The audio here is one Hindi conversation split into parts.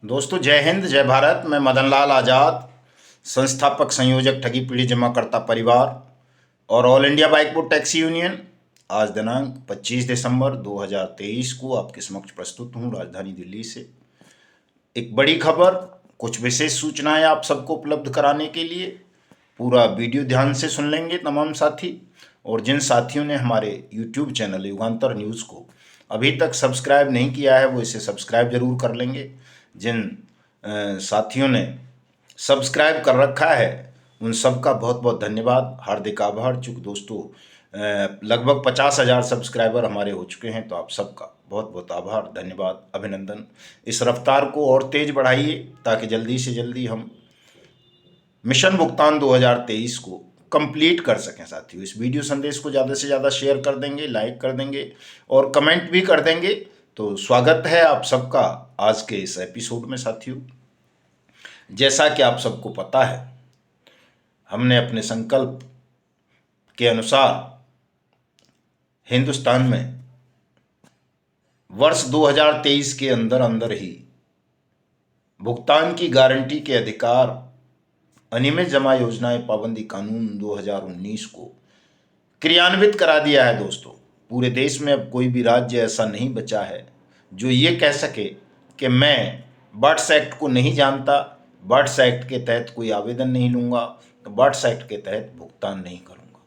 दोस्तों जय हिंद जय भारत। मैं मदन लाल आज़ाद, संस्थापक संयोजक ठगी पीढ़ी जमाकर्ता परिवार और all India bike board taxi union. आज दिनांक 25 दिसंबर 2023 को आपके समक्ष प्रस्तुत हूँ राजधानी दिल्ली से एक बड़ी खबर, कुछ विशेष सूचनाएं आप सबको उपलब्ध कराने के लिए। पूरा वीडियो ध्यान से सुन लेंगे तमाम साथी, और जिन साथियों ने हमारे YouTube चैनल युगांतर न्यूज़ को अभी तक सब्सक्राइब नहीं किया है वो इसे सब्सक्राइब जरूर कर लेंगे। जिन साथियों ने सब्सक्राइब कर रखा है उन सबका बहुत बहुत धन्यवाद, हार्दिक आभार। चूँकि दोस्तों लगभग 50,000 सब्सक्राइबर हमारे हो चुके हैं, तो आप सबका बहुत बहुत आभार, धन्यवाद, अभिनंदन। इस रफ्तार को और तेज बढ़ाइए ताकि जल्दी से जल्दी हम मिशन भुगतान 2023 को कंप्लीट कर सकें। साथियों इस वीडियो संदेश को ज़्यादा से ज़्यादा शेयर कर देंगे, लाइक कर देंगे और कमेंट भी कर देंगे तो स्वागत है आप सबका आज के इस एपिसोड में। साथियों जैसा कि आप सबको पता है, हमने अपने संकल्प के अनुसार हिंदुस्तान में वर्ष 2023 के अंदर अंदर ही भुगतान की गारंटी के अधिकार अनियमित जमा योजनाएं पाबंदी कानून 2019 को क्रियान्वित करा दिया है। दोस्तों पूरे देश में अब कोई भी राज्य ऐसा नहीं बचा है जो ये कह सके कि मैं बर्ड्स एक्ट को नहीं जानता, बर्ड्स एक्ट के तहत कोई आवेदन नहीं लूँगा, तो बर्ड्स एक्ट के तहत भुगतान नहीं करूँगा।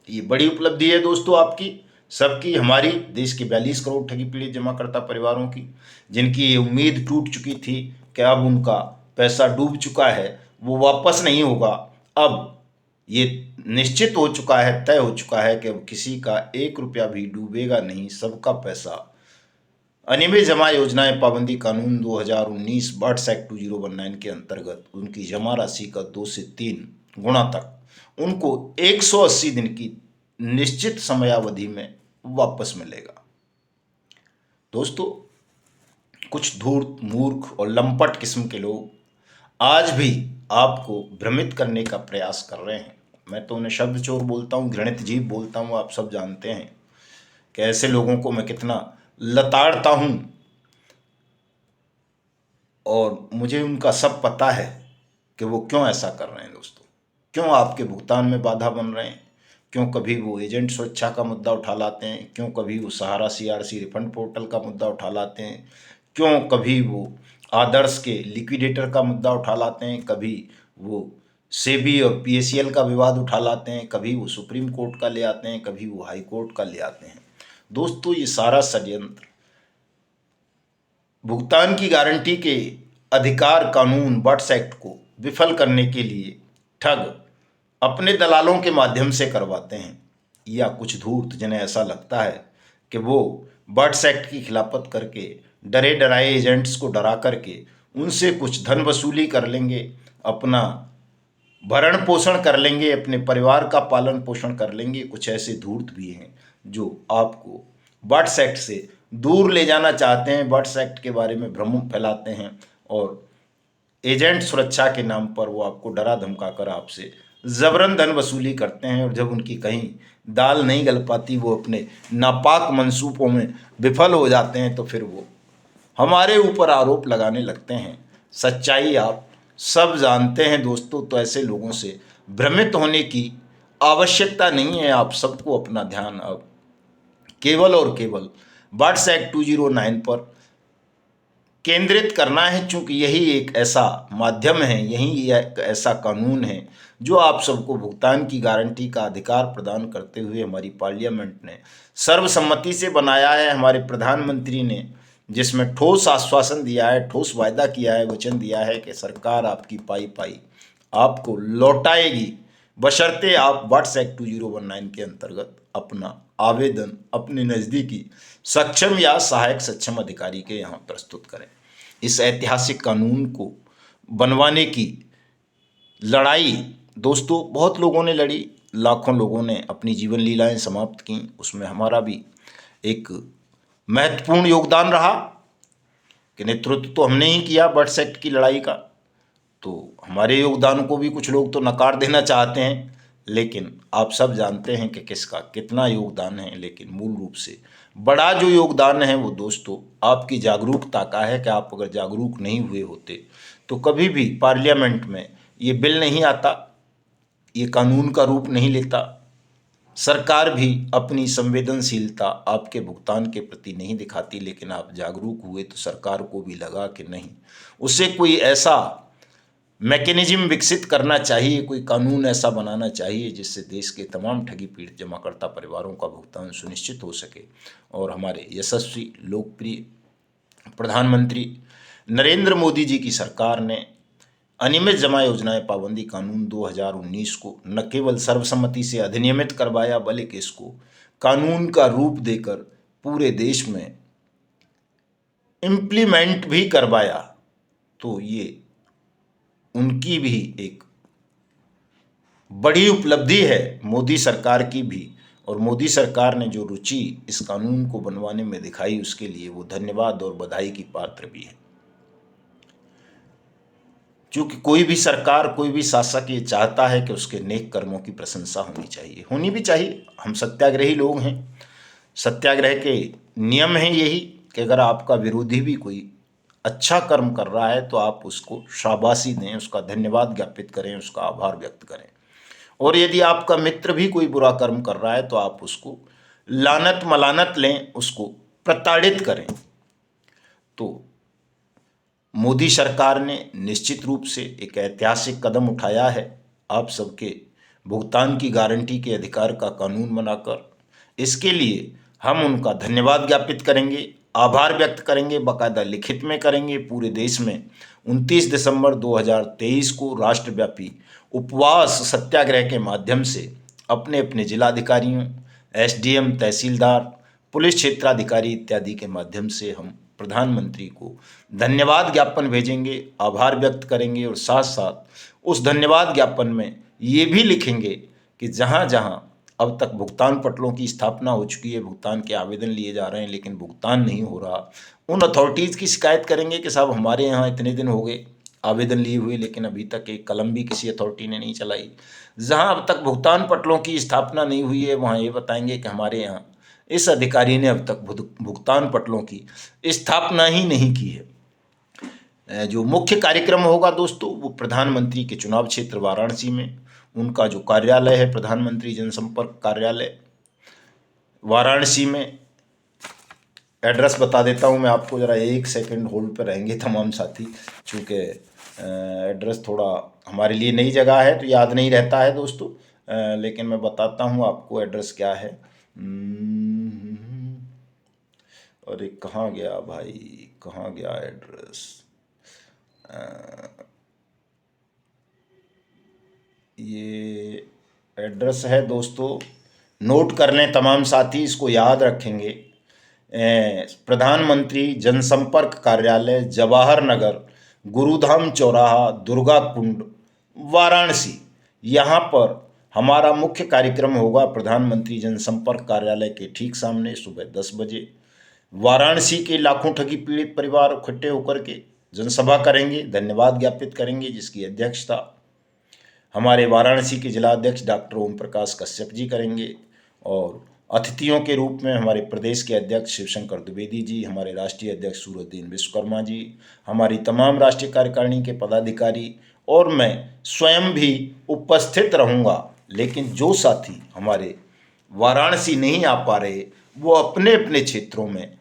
ये बड़ी उपलब्धि है दोस्तों आपकी सबकी, हमारी देश के 42 करोड़ ठगी पीड़ित जमाकर्ता परिवारों की, जिनकी ये उम्मीद टूट चुकी थी कि अब उनका पैसा डूब चुका है, वो वापस नहीं होगा। अब ये निश्चित हो चुका है, तय हो चुका है कि अब किसी का 1 रुपया भी डूबेगा नहीं, सबका पैसा अनियमित जमा योजनाएं पाबंदी कानून 2019 बर्ड्स एक्ट 2019 के अंतर्गत उनकी जमा राशि का 2 से 3 गुना तक उनको 180 दिन की निश्चित समयावधि में वापस मिलेगा। दोस्तों कुछ धूर्त, मूर्ख और लंपट किस्म के लोग आज भी आपको भ्रमित करने का प्रयास कर रहे हैं। मैं तो उन्हें शब्द चोर बोलता हूँ, घृणित जीव बोलता हूँ, आप सब जानते हैं कि ऐसे लोगों को मैं कितना लताड़ता हूँ और मुझे उनका सब पता है कि वो क्यों ऐसा कर रहे हैं। दोस्तों क्यों आपके भुगतान में बाधा बन रहे हैं, क्यों कभी वो एजेंट सुरक्षा का मुद्दा उठा लाते हैं, क्यों कभी वो सहारा CRC रिफंड पोर्टल का मुद्दा उठा लाते हैं, क्यों कभी वो आदर्श के लिक्विडेटर का मुद्दा उठा लाते हैं, कभी वो सेबी और PACL का विवाद उठा लाते हैं, कभी वो सुप्रीम कोर्ट का ले आते हैं, कभी वो हाई कोर्ट का ले आते हैं। दोस्तों ये सारा षड्यंत्र भुगतान की गारंटी के अधिकार कानून बर्ड्स एक्ट को विफल करने के लिए ठग अपने दलालों के माध्यम से करवाते हैं, या कुछ धूर्त जिन्हें ऐसा लगता है कि वो बर्ड्स एक्ट की खिलाफत करके डरे डराए एजेंट्स को डरा करके उनसे कुछ धन वसूली कर लेंगे, अपना भरण पोषण कर लेंगे, अपने परिवार का पालन पोषण कर लेंगे। कुछ ऐसे धूर्त भी हैं जो आपको बर्ड्स एक्ट से दूर ले जाना चाहते हैं, बर्ड्स एक्ट के बारे में भ्रम फैलाते हैं और एजेंट सुरक्षा के नाम पर वो आपको डरा धमका कर आपसे जबरन धन वसूली करते हैं, और जब उनकी कहीं दाल नहीं गल पाती, वो अपने नापाक मंसूबों में विफल हो जाते हैं, तो फिर वो हमारे ऊपर आरोप लगाने लगते हैं। सच्चाई आप सब जानते हैं दोस्तों, तो ऐसे लोगों से भ्रमित होने की आवश्यकता नहीं है। आप सबको अपना ध्यान अब केवल और केवल बर्ड्स एक्ट 2009 पर केंद्रित करना है, चूँकि यही एक ऐसा माध्यम है, यही एक ऐसा कानून है जो आप सबको भुगतान की गारंटी का अधिकार प्रदान करते हुए हमारी पार्लियामेंट ने सर्वसम्मति से बनाया है। हमारे प्रधानमंत्री ने जिसमें ठोस आश्वासन दिया है, ठोस वायदा किया है, वचन दिया है कि सरकार आपकी पाई पाई आपको लौटाएगी, बशर्ते आप बर्ड्स एक्ट 2019 के अंतर्गत अपना आवेदन अपने नज़दीकी सक्षम या सहायक सक्षम अधिकारी के यहाँ प्रस्तुत करें। इस ऐतिहासिक कानून को बनवाने की लड़ाई दोस्तों बहुत लोगों ने लड़ी, लाखों लोगों ने अपनी जीवन लीलाएं समाप्त की, उसमें हमारा भी एक महत्वपूर्ण योगदान रहा कि नेतृत्व तो हमने ही किया बर्ड्स एक्ट की लड़ाई का। तो हमारे योगदान को भी कुछ लोग तो नकार देना चाहते हैं, लेकिन आप सब जानते हैं कि किसका कितना योगदान है। लेकिन मूल रूप से बड़ा जो योगदान है वो दोस्तों आपकी जागरूकता का है कि आप अगर जागरूक नहीं हुए होते तो कभी भी पार्लियामेंट में ये बिल नहीं आता, ये कानून का रूप नहीं लेता। सरकार भी अपनी संवेदनशीलता आपके भुगतान के प्रति नहीं दिखाती, लेकिन आप जागरूक हुए तो सरकार को भी लगा कि नहीं, उसे कोई ऐसा मैकेनिज्म विकसित करना चाहिए, कोई कानून ऐसा बनाना चाहिए जिससे देश के तमाम ठगी पीड़ित जमाकर्ता परिवारों का भुगतान सुनिश्चित हो सके। और हमारे यशस्वी लोकप्रिय प्रधानमंत्री नरेंद्र मोदी जी की सरकार ने अनियमित जमा योजनाएं पाबंदी कानून 2019 को न केवल सर्वसम्मति से अधिनियमित करवाया बल्कि इसको कानून का रूप देकर पूरे देश में इम्प्लीमेंट भी करवाया। तो ये उनकी भी एक बड़ी उपलब्धि है, मोदी सरकार की भी। और मोदी सरकार ने जो रुचि इस कानून को बनवाने में दिखाई उसके लिए वो धन्यवाद और बधाई की पात्र भी है। क्योंकि कोई भी सरकार, कोई भी शासक ये चाहता है कि उसके नेक कर्मों की प्रशंसा होनी चाहिए, होनी भी चाहिए। हम सत्याग्रही लोग हैं, सत्याग्रह के नियम हैं यही कि अगर आपका विरोधी भी कोई अच्छा कर्म कर रहा है तो आप उसको शाबाशी दें, उसका धन्यवाद ज्ञापित करें, उसका आभार व्यक्त करें। और यदि आपका मित्र भी कोई बुरा कर्म कर रहा है तो आप उसको लानत मलानत लें, उसको प्रताड़ित करें। तो मोदी सरकार ने निश्चित रूप से एक ऐतिहासिक कदम उठाया है आप सबके भुगतान की गारंटी के अधिकार का कानून बनाकर। इसके लिए हम उनका धन्यवाद ज्ञापित करेंगे, आभार व्यक्त करेंगे, बाकायदा लिखित में करेंगे। पूरे देश में 29 दिसंबर 2023 को राष्ट्रव्यापी उपवास सत्याग्रह के माध्यम से अपने अपने जिलाधिकारियों, एसडीएम, तहसीलदार, पुलिस क्षेत्राधिकारी इत्यादि के माध्यम से हम प्रधानमंत्री को धन्यवाद ज्ञापन भेजेंगे, आभार व्यक्त करेंगे। और साथ साथ उस धन्यवाद ज्ञापन में ये भी लिखेंगे कि जहाँ जहाँ अब तक भुगतान पटलों की स्थापना हो चुकी है, भुगतान के आवेदन लिए जा रहे हैं लेकिन भुगतान नहीं हो रहा, उन अथॉरिटीज़ की शिकायत करेंगे कि साहब हमारे यहाँ इतने दिन हो गए आवेदन लिए हुए लेकिन अभी तक एक कलम भी किसी अथॉरिटी ने नहीं चलाई। जहाँ अब तक भुगतान पटलों की स्थापना नहीं हुई है वहाँ ये बताएंगे कि हमारे यहाँ इस अधिकारी ने अब तक भुगतान पटलों की स्थापना ही नहीं की है। जो मुख्य कार्यक्रम होगा दोस्तों वो प्रधानमंत्री के चुनाव क्षेत्र वाराणसी में उनका जो कार्यालय है प्रधानमंत्री जनसंपर्क कार्यालय वाराणसी में, एड्रेस बता देता हूँ मैं आपको, ज़रा एक सेकंड होल्ड पर रहेंगे तमाम साथी, चूँकि एड्रेस थोड़ा हमारे लिए नई जगह है तो याद नहीं रहता है दोस्तों। लेकिन मैं बताता हूँ आपको एड्रेस क्या है। अरे कहाँ गया भाई, कहाँ गया एड्रेस? ये एड्रेस है दोस्तों, नोट कर लें तमाम साथी, इसको याद रखेंगे। प्रधानमंत्री जनसंपर्क कार्यालय, जवाहर नगर, गुरुधाम चौराहा, दुर्गा कुंड, वाराणसी। यहाँ पर हमारा मुख्य कार्यक्रम होगा प्रधानमंत्री जनसंपर्क कार्यालय के ठीक सामने सुबह 10 बजे। वाराणसी के लाखों ठगी पीड़ित परिवार इकट्ठे होकर के जनसभा करेंगे, धन्यवाद ज्ञापित करेंगे, जिसकी अध्यक्षता हमारे वाराणसी के जिलाध्यक्ष डॉक्टर ओम प्रकाश कश्यप जी करेंगे। और अतिथियों के रूप में हमारे प्रदेश के अध्यक्ष शिवशंकर द्विवेदी जी, हमारे राष्ट्रीय अध्यक्ष सूरजदीन विश्वकर्मा जी, हमारी तमाम राष्ट्रीय कार्यकारिणी के पदाधिकारी और मैं स्वयं भी उपस्थित रहूँगा। लेकिन जो साथी हमारे वाराणसी नहीं आ पा रहे वो अपने अपने क्षेत्रों में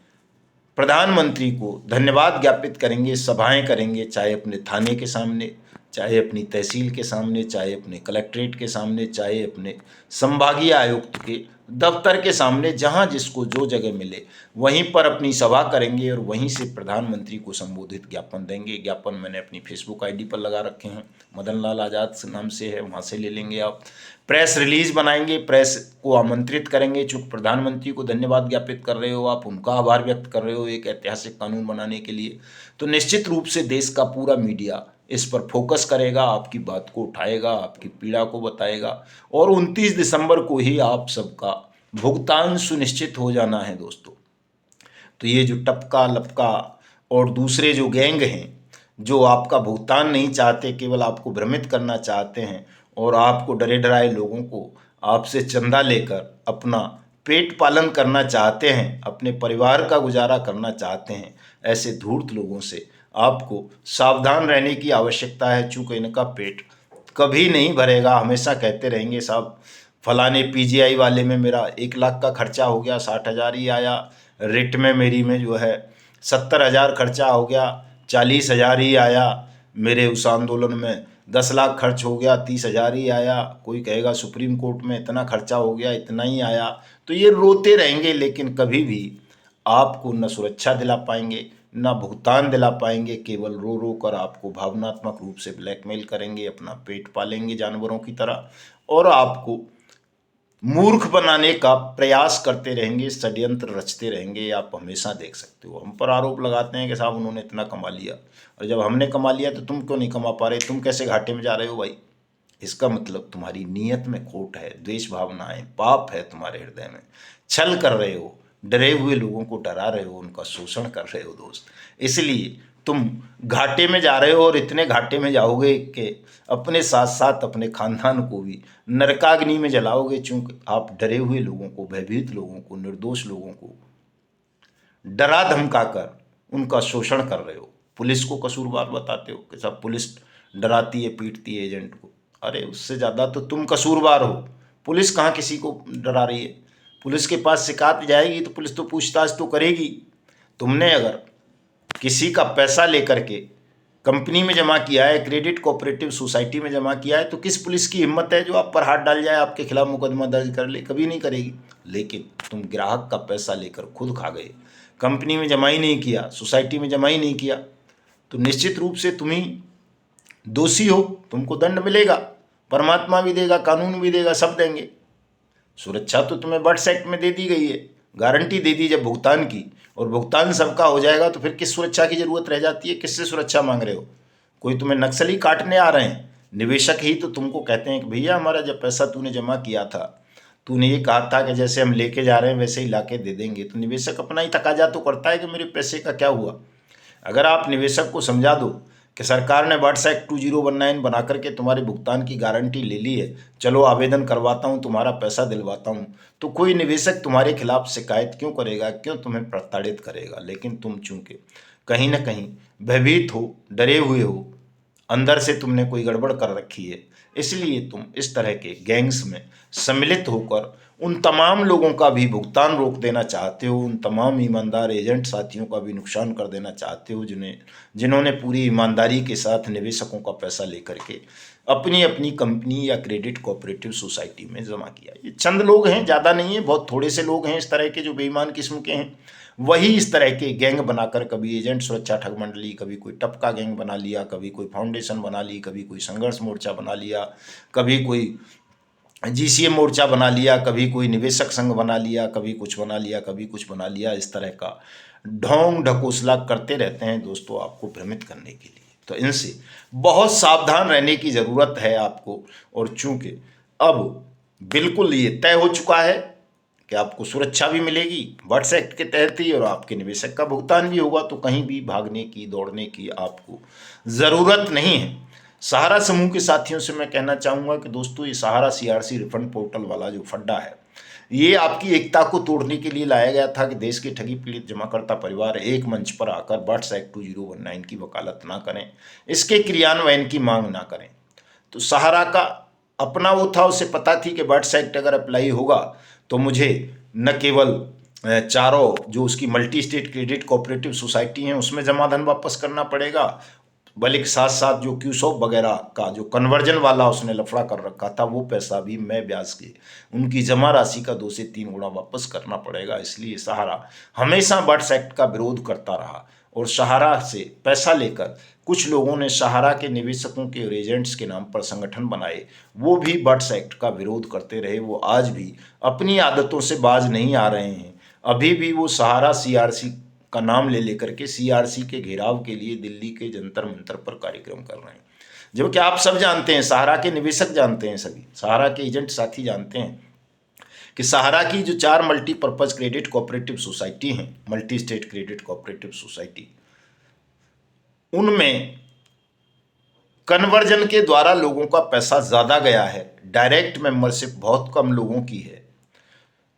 प्रधानमंत्री को धन्यवाद ज्ञापित करेंगे, सभाएं करेंगे, चाहे अपने थाने के सामने, चाहे अपनी तहसील के सामने, चाहे अपने कलेक्ट्रेट के सामने, चाहे अपने संभागीय आयुक्त के दफ्तर के सामने, जहां जिसको जो जगह मिले वहीं पर अपनी सभा करेंगे और वहीं से प्रधानमंत्री को संबोधित ज्ञापन देंगे। ज्ञापन मैंने अपनी फेसबुक आईडी पर लगा रखे हैं, मदन लाल आज़ाद नाम से है, वहाँ से ले लेंगे आप। प्रेस रिलीज बनाएंगे, प्रेस को आमंत्रित करेंगे, चूँकि प्रधानमंत्री को धन्यवाद ज्ञापित कर रहे हो आप, उनका आभार व्यक्त कर रहे हो एक ऐतिहासिक कानून बनाने के लिए, तो निश्चित रूप से देश का पूरा मीडिया इस पर फोकस करेगा, आपकी बात को उठाएगा, आपकी पीड़ा को बताएगा। और 29 दिसंबर को ही आप सबका भुगतान सुनिश्चित हो जाना है दोस्तों। तो ये जो टपका लपका और दूसरे जो गैंग हैं जो आपका भुगतान नहीं चाहते, केवल आपको भ्रमित करना चाहते हैं और आपको डरे डराए लोगों को आपसे चंदा लेकर अपना पेट पालन करना चाहते हैं, अपने परिवार का गुजारा करना चाहते हैं, ऐसे धूर्त लोगों से आपको सावधान रहने की आवश्यकता है। चूँकि इनका पेट कभी नहीं भरेगा, हमेशा कहते रहेंगे साहब फलाने पीजीआई वाले में मेरा 1 लाख का खर्चा हो गया, 60,000 ही आया, रिट में मेरी में जो है 70,000 खर्चा हो गया, 40,000 ही आया, मेरे उस आंदोलन में 10 लाख खर्च हो गया, 30,000 ही आया, कोई कहेगा सुप्रीम कोर्ट में इतना खर्चा हो गया, इतना ही आया। तो ये रोते रहेंगे, लेकिन कभी भी आपको न सुरक्षा दिला पाएंगे, न भुगतान दिला पाएंगे। केवल रो रो कर आपको भावनात्मक रूप से ब्लैकमेल करेंगे, अपना पेट पालेंगे जानवरों की तरह, और आपको मूर्ख बनाने का प्रयास करते रहेंगे, षड्यंत्र रचते रहेंगे। आप हमेशा देख सकते हो, हम पर आरोप लगाते हैं कि साहब उन्होंने इतना कमा लिया, और जब हमने कमा लिया तो तुम क्यों नहीं कमा पा रहे, तुम कैसे घाटे में जा रहे हो भाई। इसका मतलब तुम्हारी नीयत में खोट है, द्वेष भावना है, पाप है तुम्हारे हृदय में, छल कर रहे हो, डरे हुए लोगों को डरा रहे हो, उनका शोषण कर रहे हो दोस्त। इसलिए तुम घाटे में जा रहे हो, और इतने घाटे में जाओगे कि अपने साथ साथ अपने खानदान को भी नरकाग्नि में जलाओगे। चूंकि आप डरे हुए लोगों को, भयभीत लोगों को, निर्दोष लोगों को डरा धमका कर उनका शोषण कर रहे हो। पुलिस को कसूरवार बताते हो कि सब पुलिस डराती है, पीटती है एजेंट को। अरे उससे ज़्यादा तो तुम कसूरवार हो। पुलिस कहाँ किसी को डरा रही है। पुलिस के पास शिकायत जाएगी तो पुलिस तो पूछताछ तो करेगी। तुमने अगर किसी का पैसा लेकर के कंपनी में जमा किया है, क्रेडिट कोऑपरेटिव सोसाइटी में जमा किया है, तो किस पुलिस की हिम्मत है जो आप पर हाथ डाल जाए, आपके खिलाफ मुकदमा दर्ज कर ले? कभी नहीं करेगी। लेकिन तुम ग्राहक का पैसा लेकर खुद खा गए, कंपनी में जमा ही नहीं किया, सोसाइटी में जमा ही नहीं किया, तो निश्चित रूप से तुम ही दोषी हो। तुमको दंड मिलेगा, परमात्मा भी देगा, कानून भी देगा, सब देंगे। सुरक्षा तो तुम्हें बर्ड्स एक्ट में दे दी गई है, गारंटी दे दी जब भुगतान की, और भुगतान सबका हो जाएगा तो फिर किस सुरक्षा की जरूरत रह जाती है? किससे सुरक्षा मांग रहे हो? कोई तुम्हें नक्सली काटने आ रहे हैं? निवेशक ही तो तुमको कहते हैं कि भैया हमारा जब पैसा तूने जमा किया था, तूने ये कहा था कि जैसे हम लेके जा रहे हैं वैसे ही लाके दे देंगे। तो निवेशक अपना ही तकाजा तो करता है कि मेरे पैसे का क्या हुआ। अगर आप निवेशक को समझा दो कि सरकार ने बर्ड्स एक्ट 2019 बना करके तुम्हारे भुगतान की गारंटी ले ली है, चलो आवेदन करवाता हूँ, तुम्हारा पैसा दिलवाता हूँ, तो कोई निवेशक तुम्हारे खिलाफ शिकायत क्यों करेगा, क्यों तुम्हें प्रताड़ित करेगा? लेकिन तुम चूंकि कहीं ना कहीं भयभीत हो, डरे हुए हो, अंदर से तुमने कोई गड़बड़ कर रखी है, इसलिए तुम इस तरह के गैंग्स में सम्मिलित होकर उन तमाम लोगों का भी भुगतान रोक देना चाहते हो, उन तमाम ईमानदार एजेंट साथियों का भी नुकसान कर देना चाहते हो, जिन्होंने पूरी ईमानदारी के साथ निवेशकों का पैसा लेकर के अपनी अपनी कंपनी या क्रेडिट कोऑपरेटिव सोसाइटी में जमा किया। ये चंद लोग हैं, ज़्यादा नहीं है, बहुत थोड़े से लोग हैं इस तरह के जो बेईमान किस्म के हैं। वही इस तरह के गैंग बनाकर, कभी एजेंट सुरक्षा ठग मंडली, कभी कोई टपका गैंग बना लिया, कभी कोई फाउंडेशन बना ली, कभी कोई संघर्ष मोर्चा बना लिया, कभी कोई जीसीएम मोर्चा बना लिया, कभी कोई निवेशक संघ बना लिया, कभी कुछ बना लिया, कभी कुछ बना लिया। इस तरह का ढोंग ढकोसला करते रहते हैं दोस्तों, आपको भ्रमित करने के लिए। तो इनसे बहुत सावधान रहने की ज़रूरत है आपको। और चूंकि अब बिल्कुल ये तय हो चुका है कि आपको सुरक्षा भी मिलेगी बर्ड्स एक्ट के तहत ही, और आपके निवेशक का भुगतान भी होगा, तो कहीं भी भागने की, दौड़ने की आपको ज़रूरत नहीं है। सहारा समूह के साथियों से मैं कहना चाहूँगा कि दोस्तों, ये सहारा सीआरसी रिफंड पोर्टल वाला जो फड्डा है, ये आपकी एकता को तोड़ने के लिए लाया गया था कि देश के ठगी पीड़ित जमाकर्ता परिवार एक मंच पर आकर बर्ड्स एक्ट 2019 की वकालत ना करें, इसके क्रियान्वयन की मांग ना करें। तो सहारा का अपना वो था, उसे पता थी कि बर्ड्स एक्ट अगर अप्लाई होगा तो मुझे न केवल चारों जो उसकी multi state credit cooperative society हैं उसमें जमा धन वापस करना पड़ेगा, बल्कि साथ साथ जो क्यूसॉप वगैरह का जो कन्वर्जन वाला उसने लफड़ा कर रखा था, वो पैसा भी मैं ब्याज के उनकी जमा राशि का 2 से 3 गुना वापस करना पड़ेगा। इसलिए सहारा हमेशा बर्ड्स एक्ट का विरोध करता रहा, और सहारा से पैसा लेकर कुछ लोगों ने सहारा के निवेशकों के और एजेंट्स के नाम पर संगठन बनाए, वो भी बर्ड्स एक्ट का विरोध करते रहे। वो आज भी अपनी आदतों से बाज नहीं आ रहे हैं। अभी भी वो सहारा सीआरसी का नाम ले लेकर के सीआरसी के घेराव के लिए दिल्ली के जंतर मंतर पर कार्यक्रम कर रहे हैं। जबकि आप सब जानते हैं, सहारा के निवेशक जानते हैं, सभी सहारा के एजेंट साथी जानते हैं कि सहारा की जो 4 मल्टीपर्पज़ क्रेडिट कोऑपरेटिव सोसाइटी हैं, multi state credit cooperative society, उनमें कन्वर्जन के द्वारा लोगों का पैसा ज़्यादा गया है, डायरेक्ट मेंबरशिप बहुत कम लोगों की है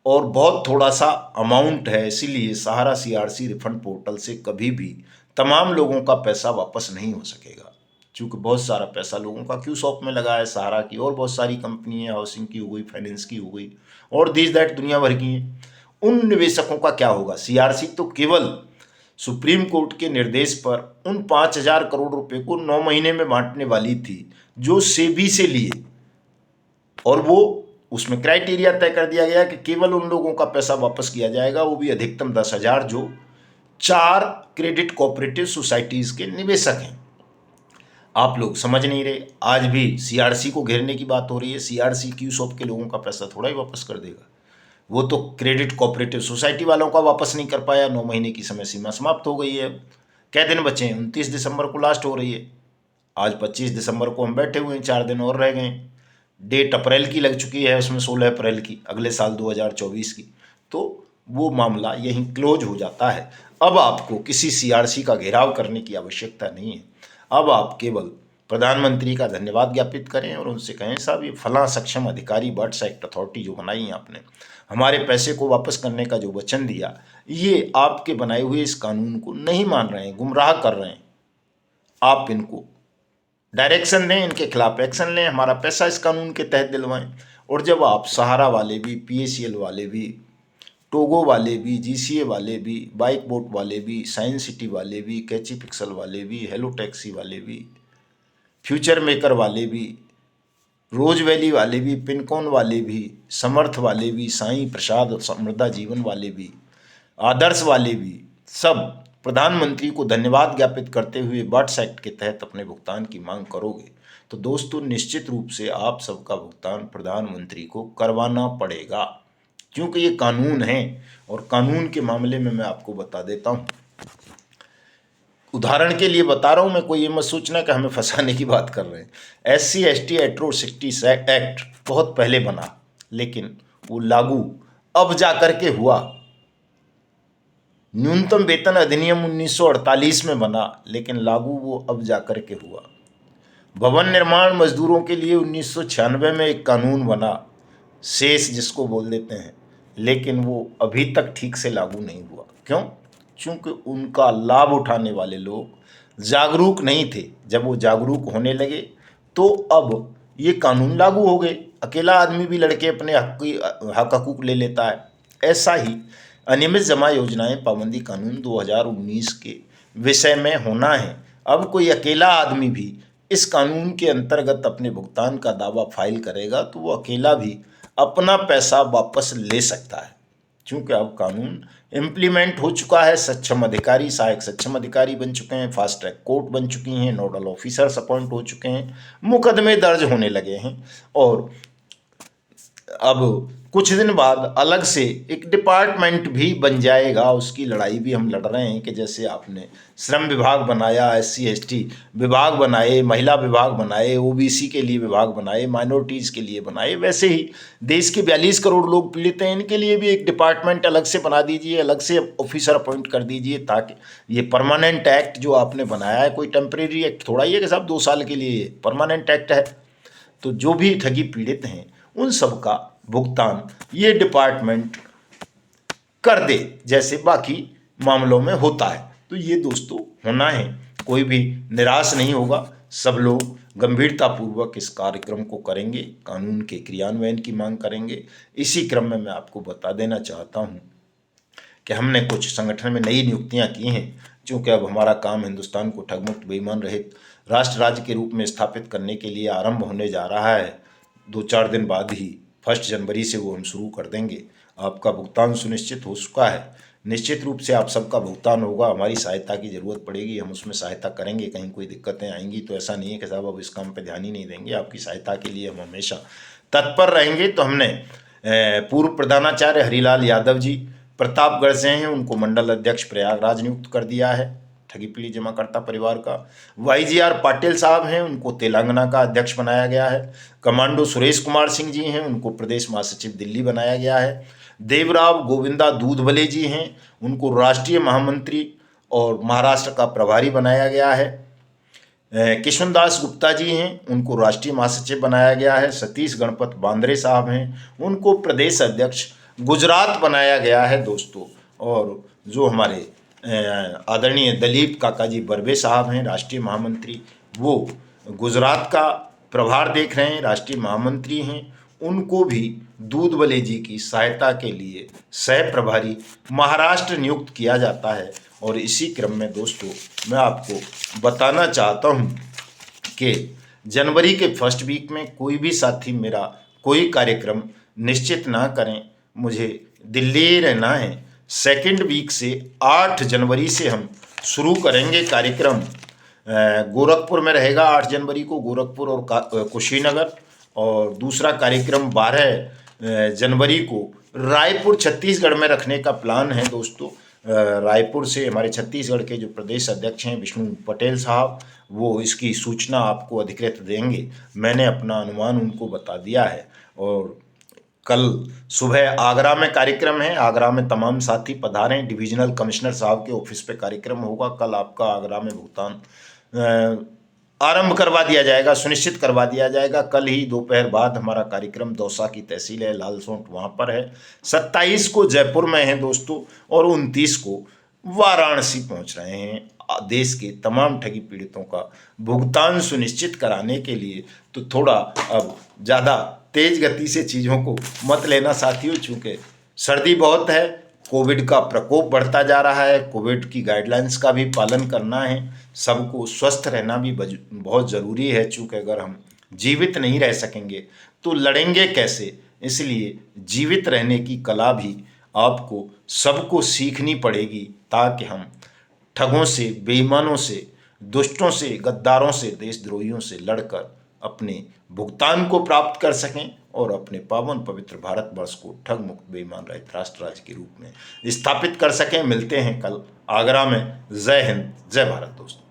और बहुत थोड़ा सा अमाउंट है, इसीलिए सहारा सीआरसी रिफंड पोर्टल से कभी भी तमाम लोगों का पैसा वापस नहीं हो सकेगा। क्योंकि बहुत सारा पैसा लोगों का क्यू शॉप में लगा है, सहारा की और बहुत सारी कंपनी है, हाउसिंग की हो गई, फाइनेंस की हो गई और दिस दैट दुनिया भर की हैं। उन निवेशकों का क्या होगा? सीआरसी तो केवल सुप्रीम कोर्ट के निर्देश पर उन 5,000 करोड़ रुपए को 9 महीने में बांटने वाली थी जो सेबी से लिए, और वो उसमें क्राइटेरिया तय कर दिया गया कि केवल उन लोगों का पैसा वापस किया जाएगा, वो भी अधिकतम 10,000, जो 4 क्रेडिट कोऑपरेटिव सोसाइटीज के निवेशक हैं। आप लोग समझ नहीं रहे, आज भी सीआरसी को घेरने की बात हो रही है। सीआरसी क्यू शॉप के लोगों का पैसा थोड़ा ही वापस कर देगा, वो तो क्रेडिट कोऑपरेटिव सोसाइटी वालों का वापस नहीं कर पाया। 9 महीने की समय सीमा समाप्त हो गई है। क्या दिन बचे हैं? 29 दिसंबर को लास्ट हो रही है। आज 25 दिसंबर को हम बैठे हुए हैं, 4 दिन और रह गए। डेट अप्रैल की लग चुकी है, उसमें 16 अप्रैल की, अगले साल 2024 की। तो वो मामला यहीं क्लोज हो जाता है। अब आपको किसी सीआरसी का घेराव करने की आवश्यकता नहीं है। अब आप केवल प्रधानमंत्री का धन्यवाद ज्ञापित करें और उनसे कहें, साहब ये फला सक्षम अधिकारी बर्ड्स एक्ट अथॉरिटी जो बनाई है आपने, हमारे पैसे को वापस करने का जो वचन दिया, ये आपके बनाए हुए इस कानून को नहीं मान रहे हैं, गुमराह कर रहे हैं। आप इनको डायरेक्शन दें, इनके खिलाफ एक्शन लें, हमारा पैसा इस कानून के तहत दिलवाएं। और जब आप सहारा वाले भी, पीएसीएल वाले भी, टोगो वाले भी, जीसीए वाले भी, बाइक बोट वाले भी, साइंस सिटी वाले भी, कैची पिक्सल वाले भी, हेलो टैक्सी वाले भी, फ्यूचर मेकर वाले भी, रोज वैली वाले भी, पिनकॉन वाले भी, समर्थ वाले भी, साईं प्रसाद समृद्धा जीवन वाले भी, आदर्श वाले भी, सब प्रधानमंत्री को धन्यवाद ज्ञापित करते हुए बर्ड्स एक्ट के तहत अपने भुगतान की मांग करोगे तो दोस्तों निश्चित रूप से आप सबका भुगतान प्रधानमंत्री को करवाना पड़ेगा, क्योंकि ये कानून है। और कानून के मामले में मैं आपको बता देता हूँ, उदाहरण के लिए बता रहा हूँ मैं, कोई ये मत सोचना कि हमें फंसाने की बात कर रहे हैं। SC/ST एट्रोसिटीज एक्ट बहुत पहले बना, लेकिन वो लागू अब जा कर के हुआ। न्यूनतम वेतन अधिनियम 1948 में बना, लेकिन लागू वो अब जा कर के हुआ। भवन निर्माण मजदूरों के लिए 1996 में एक कानून बना, सेस जिसको बोल देते हैं, लेकिन वो अभी तक ठीक से लागू नहीं हुआ। क्यों? क्योंकि उनका लाभ उठाने वाले लोग जागरूक नहीं थे। जब वो जागरूक होने लगे तो अब ये कानून लागू हो गए। अकेला आदमी भी लड़के अपने हक हकूक ले लेता है। ऐसा ही अनियमित जमा योजनाएं पाबंदी कानून 2019 के विषय में होना है। अब कोई अकेला आदमी भी इस कानून के अंतर्गत अपने भुगतान का दावा फाइल करेगा तो वो अकेला भी अपना पैसा वापस ले सकता है, क्योंकि अब कानून इम्प्लीमेंट हो चुका है। सक्षम अधिकारी, सहायक सक्षम अधिकारी बन चुके हैं, फास्ट ट्रैक कोर्ट बन चुकी हैं, नोडल ऑफिसर्स अपॉइंट हो चुके हैं, मुकदमे दर्ज होने लगे हैं और अब कुछ दिन बाद अलग से एक डिपार्टमेंट भी बन जाएगा। उसकी लड़ाई भी हम लड़ रहे हैं कि जैसे आपने श्रम विभाग बनाया, SC/ST विभाग बनाए, महिला विभाग बनाए, OBC के लिए विभाग बनाए, माइनॉरिटीज़ के लिए बनाए, वैसे ही देश के 42 करोड़ लोग पीड़ित हैं, इनके लिए भी एक डिपार्टमेंट अलग से बना दीजिए, अलग से ऑफिसर अपॉइंट कर दीजिए, ताकि ये परमानेंट एक्ट जो आपने बनाया है, कोई टेम्परेरी एक्ट थोड़ा ही है कि साहब 2 साल के लिए, परमानेंट एक्ट है। तो जो भी ठगी पीड़ित हैं उन सब का भुगतान ये डिपार्टमेंट कर दे, जैसे बाकी मामलों में होता है। तो ये दोस्तों होना है, कोई भी निराश नहीं होगा, सब लोग गंभीरतापूर्वक इस कार्यक्रम को करेंगे, कानून के क्रियान्वयन की मांग करेंगे। इसी क्रम में मैं आपको बता देना चाहता हूँ कि हमने कुछ संगठन में नई नियुक्तियाँ की हैं, क्योंकि अब हमारा काम हिंदुस्तान को ठगमुक्त बेईमान रहित राष्ट्र राज्य के रूप में स्थापित करने के लिए आरंभ होने जा रहा है। 2-4 दिन बाद ही 1 जनवरी से वो हम शुरू कर देंगे। आपका भुगतान सुनिश्चित हो चुका है, निश्चित रूप से आप सबका भुगतान होगा। हमारी सहायता की ज़रूरत पड़ेगी, हम उसमें सहायता करेंगे। कहीं कोई दिक्कतें आएंगी तो ऐसा नहीं है कि साहब अब इस काम पे ध्यान ही नहीं देंगे, आपकी सहायता के लिए हम हमेशा तत्पर रहेंगे। तो हमने पूर्व प्रधानाचार्य हरिलाल यादव जी प्रतापगढ़ से हैं, उनको मंडल अध्यक्ष प्रयागराज नियुक्त कर दिया है, ठगी पीड़ित जमाकर्ता परिवार का। YGR पाटिल साहब हैं, उनको तेलंगाना का अध्यक्ष बनाया गया है। कमांडो सुरेश कुमार सिंह जी हैं, उनको प्रदेश महासचिव दिल्ली बनाया गया है। देवराव गोविंदा दूधबले जी हैं, उनको राष्ट्रीय महामंत्री और महाराष्ट्र का प्रभारी बनाया गया है। किशन दास गुप्ता जी हैं, उनको राष्ट्रीय महासचिव बनाया गया है। सतीश गणपत बांद्रे साहब हैं, उनको प्रदेश अध्यक्ष गुजरात बनाया गया है दोस्तों। और जो हमारे आदरणीय दलीप काका जी बर्वे साहब हैं, राष्ट्रीय महामंत्री, वो गुजरात का प्रभार देख रहे हैं, राष्ट्रीय महामंत्री हैं। उनको भी दूधबले जी की सहायता के लिए सह प्रभारी महाराष्ट्र नियुक्त किया जाता है। और इसी क्रम में दोस्तों मैं आपको बताना चाहता हूँ कि जनवरी के फर्स्ट वीक में कोई भी साथी मेरा कोई कार्यक्रम निश्चित ना करें, मुझे दिल्ली ही रहना है। सेकंड वीक से 8 जनवरी से हम शुरू करेंगे कार्यक्रम। गोरखपुर में रहेगा 8 जनवरी को, गोरखपुर और कुशीनगर। और दूसरा कार्यक्रम 12 जनवरी को रायपुर छत्तीसगढ़ में रखने का प्लान है दोस्तों। रायपुर से हमारे छत्तीसगढ़ के जो प्रदेश अध्यक्ष हैं विष्णु पटेल साहब, वो इसकी सूचना आपको अधिकृत देंगे। मैंने अपना अनुमान उनको बता दिया है। और कल सुबह आगरा में कार्यक्रम है, आगरा में तमाम साथी पधारें। डिविजनल कमिश्नर साहब के ऑफिस पे कार्यक्रम होगा। कल आपका आगरा में भुगतान आरंभ करवा दिया जाएगा, सुनिश्चित करवा दिया जाएगा। कल ही दोपहर बाद हमारा कार्यक्रम दौसा की तहसील है लालसोट, वहाँ पर है। 27 को जयपुर में है दोस्तों, और 29 को वाराणसी पहुँच रहे हैं देश के तमाम ठगी पीड़ितों का भुगतान सुनिश्चित कराने के लिए। तो थोड़ा अब ज़्यादा तेज गति से चीज़ों को मत लेना साथियों, चूँकि सर्दी बहुत है, कोविड का प्रकोप बढ़ता जा रहा है, कोविड की गाइडलाइंस का भी पालन करना है, सबको स्वस्थ रहना भी बहुत ज़रूरी है। चूँकि अगर हम जीवित नहीं रह सकेंगे तो लड़ेंगे कैसे, इसलिए जीवित रहने की कला भी आपको सबको सीखनी पड़ेगी, ताकि हम ठगों से, बेईमानों से, दुष्टों से, गद्दारों से, देशद्रोहियों से लड़कर अपने भुगतान को प्राप्त कर सकें और अपने पावन पवित्र भारतवर्ष को ठग मुक्त बेईमान रहित राष्ट्र राज्य के रूप में स्थापित कर सकें। मिलते हैं कल आगरा में। जय हिंद, जय भारत दोस्तों।